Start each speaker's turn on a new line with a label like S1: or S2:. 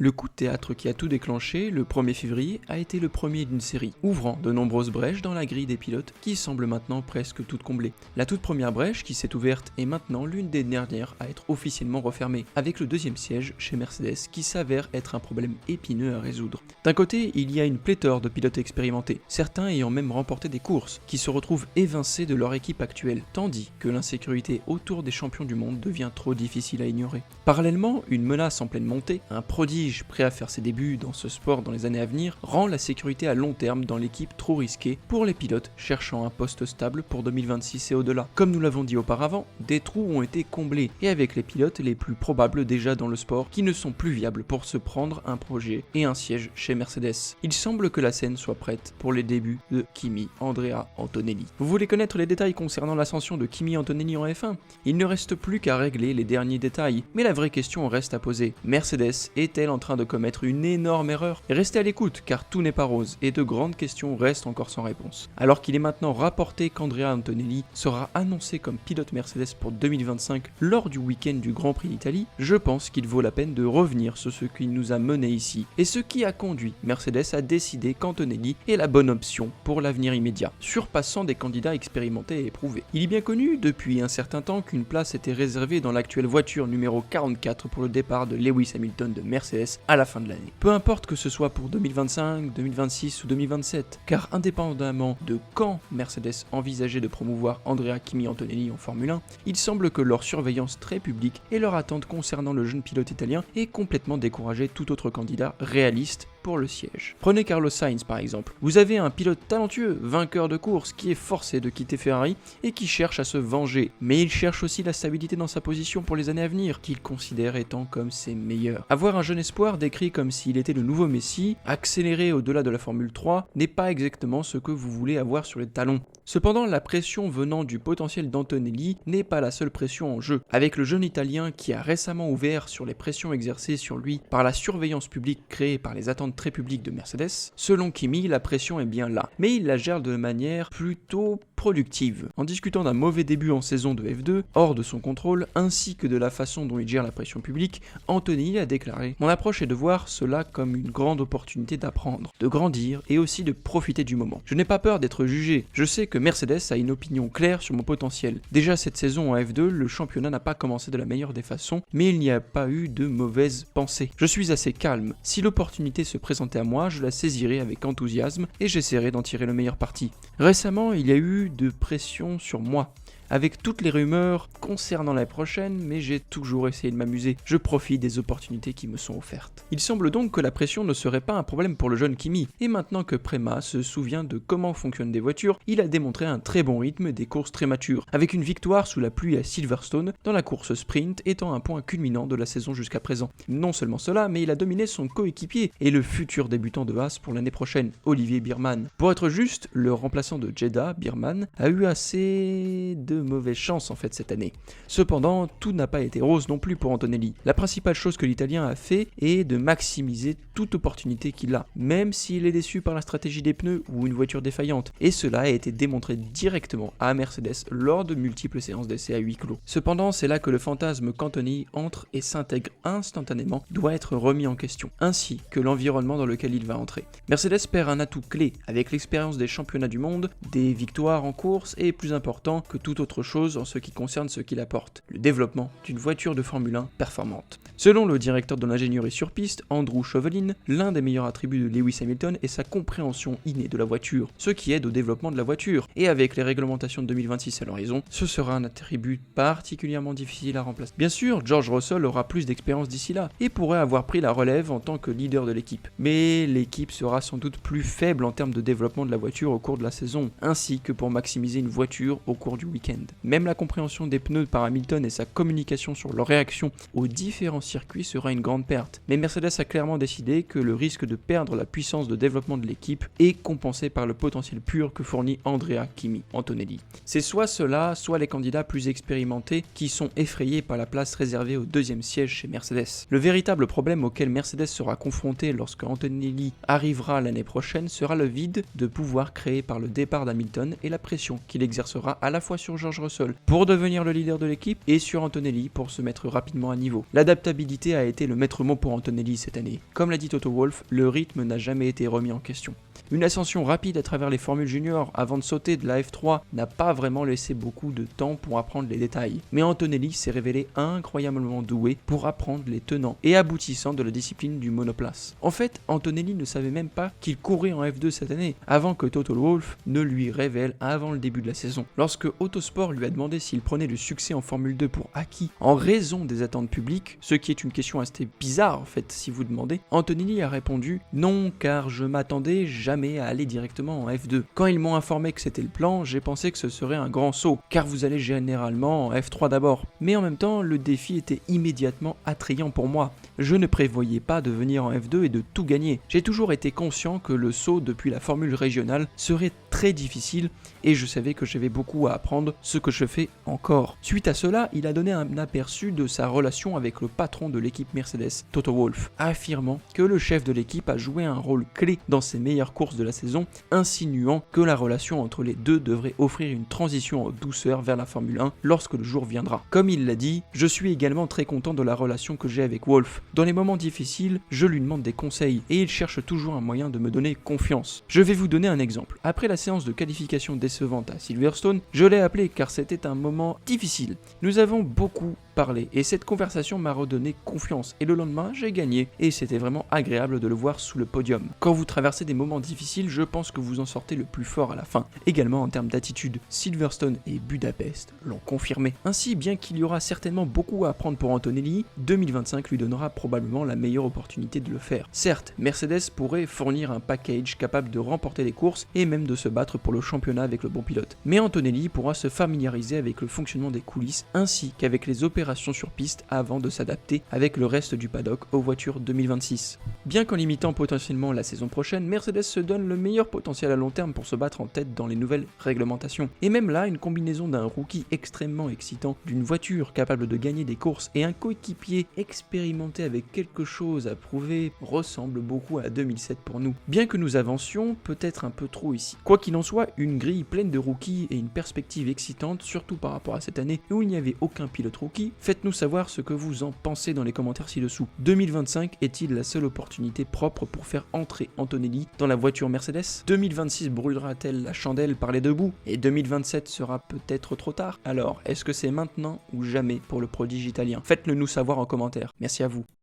S1: Le coup de théâtre qui a tout déclenché, le 1er février, a été le premier d'une série, ouvrant de nombreuses brèches dans la grille des pilotes qui semble maintenant presque toute comblée. La toute première brèche qui s'est ouverte est maintenant l'une des dernières à être officiellement refermée, avec le deuxième siège chez Mercedes qui s'avère être un problème épineux à résoudre. D'un côté, il y a une pléthore de pilotes expérimentés, certains ayant même remporté des courses, qui se retrouvent évincés de leur équipe actuelle, tandis que l'insécurité autour des champions du monde devient trop difficile à ignorer. Parallèlement, une menace en pleine montée, un prodige prêt à faire ses débuts dans ce sport dans les années à venir, rend la sécurité à long terme dans l'équipe trop risquée pour les pilotes cherchant un poste stable pour 2026 et au-delà. Comme nous l'avons dit auparavant, des trous ont été comblés, et avec les pilotes les plus probables déjà dans le sport qui ne sont plus viables pour se prendre un projet et un siège chez Mercedes. Il semble que la scène soit prête pour les débuts de Kimi Andrea Antonelli. Vous voulez connaître les détails concernant l'ascension de Kimi Antonelli en F1 ? Il ne reste plus qu'à régler les derniers détails, mais la vraie question reste à poser. Mercedes est-elle en train de commettre une énorme erreur? Restez à l'écoute car tout n'est pas rose et de grandes questions restent encore sans réponse. Alors qu'il est maintenant rapporté qu'Andrea Antonelli sera annoncé comme pilote Mercedes pour 2025 lors du week-end du Grand Prix d'Italie, je pense qu'il vaut la peine de revenir sur ce qui nous a mené ici et ce qui a conduit Mercedes à décider qu'Antonelli est la bonne option pour l'avenir immédiat, surpassant des candidats expérimentés et éprouvés. Il est bien connu depuis un certain temps qu'une place était réservée dans l'actuelle voiture numéro 44 pour le départ de Lewis Hamilton de Mercedes à la fin de l'année. Peu importe que ce soit pour 2025, 2026 ou 2027, car indépendamment de quand Mercedes envisageait de promouvoir Andrea Kimi Antonelli en Formule 1, il semble que leur surveillance très publique et leur attente concernant le jeune pilote italien ait complètement découragé tout autre candidat réaliste pour le siège. Prenez Carlos Sainz par exemple. Vous avez un pilote talentueux, vainqueur de course, qui est forcé de quitter Ferrari et qui cherche à se venger, mais il cherche aussi la stabilité dans sa position pour les années à venir, qu'il considère étant comme ses meilleurs. Avoir un jeune espoir décrit comme s'il était le nouveau Messi, accéléré au-delà de la Formule 3, n'est pas exactement ce que vous voulez avoir sur les talons. Cependant, la pression venant du potentiel d'Antonelli n'est pas la seule pression en jeu. Avec le jeune Italien qui a récemment ouvert sur les pressions exercées sur lui par la surveillance publique créée par les attentes très publiques de Mercedes, selon Kimi, la pression est bien là, mais il la gère de manière plutôt productive. En discutant d'un mauvais début en saison de F2, hors de son contrôle, ainsi que de la façon dont il gère la pression publique, Antonelli a déclaré « Mon approche est de voir cela comme une grande opportunité d'apprendre, de grandir et aussi de profiter du moment. Je n'ai pas peur d'être jugé, je sais que Mercedes a une opinion claire sur mon potentiel. Déjà cette saison en F2, le championnat n'a pas commencé de la meilleure des façons, mais il n'y a pas eu de mauvaises pensées. Je suis assez calme. Si l'opportunité se présentait à moi, je la saisirais avec enthousiasme et j'essaierai d'en tirer le meilleur parti. Récemment, il y a eu de pression sur moi, avec toutes les rumeurs concernant l'année prochaine, mais j'ai toujours essayé de m'amuser. Je profite des opportunités qui me sont offertes. Il semble donc que la pression ne serait pas un problème pour le jeune Kimi, et maintenant que Prema se souvient de comment fonctionnent des voitures, il a démontré un très bon rythme des courses très matures, avec une victoire sous la pluie à Silverstone, dans la course sprint étant un point culminant de la saison jusqu'à présent. Non seulement cela, mais il a dominé son coéquipier et le futur débutant de Haas pour l'année prochaine, Olivier Biermann. Pour être juste, le remplaçant de Jeddah, Biermann, a eu assez de mauvaise chance en fait cette année. Cependant, tout n'a pas été rose non plus pour Antonelli. La principale chose que l'Italien a fait est de maximiser toute opportunité qu'il a, même s'il est déçu par la stratégie des pneus ou une voiture défaillante, et cela a été démontré directement à Mercedes lors de multiples séances d'essai à huis clos. Cependant, c'est là que le fantasme qu'Antonelli entre et s'intègre instantanément doit être remis en question, ainsi que l'environnement dans lequel il va entrer. Mercedes perd un atout clé avec l'expérience des championnats du monde, des victoires en course et plus important que toute autre chose en ce qui concerne ce qu'il apporte, le développement d'une voiture de Formule 1 performante. Selon le directeur de l'ingénierie sur piste, Andrew Chauvelin, l'un des meilleurs attributs de Lewis Hamilton est sa compréhension innée de la voiture, ce qui aide au développement de la voiture, et avec les réglementations de 2026 à l'horizon, ce sera un attribut particulièrement difficile à remplacer. Bien sûr, George Russell aura plus d'expérience d'ici là, et pourrait avoir pris la relève en tant que leader de l'équipe, mais l'équipe sera sans doute plus faible en termes de développement de la voiture au cours de la saison, ainsi que pour maximiser une voiture au cours du week-end. Même la compréhension des pneus par Hamilton et sa communication sur leur réaction aux différents circuits sera une grande perte. Mais Mercedes a clairement décidé que le risque de perdre la puissance de développement de l'équipe est compensé par le potentiel pur que fournit Andrea Kimi Antonelli. C'est soit cela, soit les candidats plus expérimentés qui sont effrayés par la place réservée au deuxième siège chez Mercedes. Le véritable problème auquel Mercedes sera confronté lorsque Antonelli arrivera l'année prochaine sera le vide de pouvoir créé par le départ d'Hamilton et la pression qu'il exercera à la fois sur George Russell pour devenir le leader de l'équipe et sur Antonelli pour se mettre rapidement à niveau. L'adaptabilité a été le maître mot pour Antonelli cette année. Comme l'a dit Toto Wolff, le rythme n'a jamais été remis en question. Une ascension rapide à travers les formules juniors avant de sauter de la F3 n'a pas vraiment laissé beaucoup de temps pour apprendre les détails. Mais Antonelli s'est révélé incroyablement doué pour apprendre les tenants et aboutissants de la discipline du monoplace. En fait, Antonelli ne savait même pas qu'il courait en F2 cette année, avant que Toto Wolff ne lui révèle avant le début de la saison. Lorsque Autosport lui a demandé s'il prenait le succès en Formule 2 pour acquis en raison des attentes publiques, ce qui est une question assez bizarre en fait si vous demandez, Antonelli a répondu « Non, car je m'attendais jamais à aller directement en F2. Quand ils m'ont informé que c'était le plan, j'ai pensé que ce serait un grand saut, car vous allez généralement en F3 d'abord. Mais en même temps, le défi était immédiatement attrayant pour moi. Je ne prévoyais pas de venir en F2 et de tout gagner. J'ai toujours été conscient que le saut depuis la formule régionale serait très difficile et je savais que j'avais beaucoup à apprendre, ce que je fais encore. Suite à cela, il a donné un aperçu de sa relation avec le patron de l'équipe Mercedes, Toto Wolff, affirmant que le chef de l'équipe a joué un rôle clé dans ses meilleures courses de la saison, insinuant que la relation entre les deux devrait offrir une transition en douceur vers la Formule 1 lorsque le jour viendra. Comme il l'a dit, je suis également très content de la relation que j'ai avec Wolff. Dans les moments difficiles, je lui demande des conseils et il cherche toujours un moyen de me donner confiance. Je vais vous donner un exemple. Après la séance de qualification décevante à Silverstone, je l'ai appelé car c'était un moment difficile. Nous avons beaucoup parlé et cette conversation m'a redonné confiance et le lendemain j'ai gagné et c'était vraiment agréable de le voir sous le podium. Quand vous traversez des moments difficiles, je pense que vous en sortez le plus fort à la fin. Également en termes d'attitude, Silverstone et Budapest l'ont confirmé. Ainsi, bien qu'il y aura certainement beaucoup à apprendre pour Antonelli, 2025 lui donnera probablement la meilleure opportunité de le faire. Certes, Mercedes pourrait fournir un package capable de remporter les courses et même de se battre pour le championnat avec le bon pilote. Mais Antonelli pourra se familiariser avec le fonctionnement des coulisses ainsi qu'avec les opérations sur piste avant de s'adapter avec le reste du paddock aux voitures 2026. Bien qu'en limitant potentiellement la saison prochaine, Mercedes se donne le meilleur potentiel à long terme pour se battre en tête dans les nouvelles réglementations. Et même là, une combinaison d'un rookie extrêmement excitant, d'une voiture capable de gagner des courses et un coéquipier expérimenté avec quelque chose à prouver ressemble beaucoup à 2007 pour nous. Bien que nous avancions peut-être un peu trop ici. Quoi qu'il en soit, une grille pleine de rookies et une perspective excitante, surtout par rapport à cette année où il n'y avait aucun pilote rookie, faites-nous savoir ce que vous en pensez dans les commentaires ci-dessous. 2025 est-il la seule opportunité propre pour faire entrer Antonelli dans la voiture Mercedes? 2026 brûlera-t-elle la chandelle par les deux bouts? Et 2027 sera peut-être trop tard? Alors, est-ce que c'est maintenant ou jamais pour le prodige italien? Faites-le nous savoir en commentaire. Merci à vous.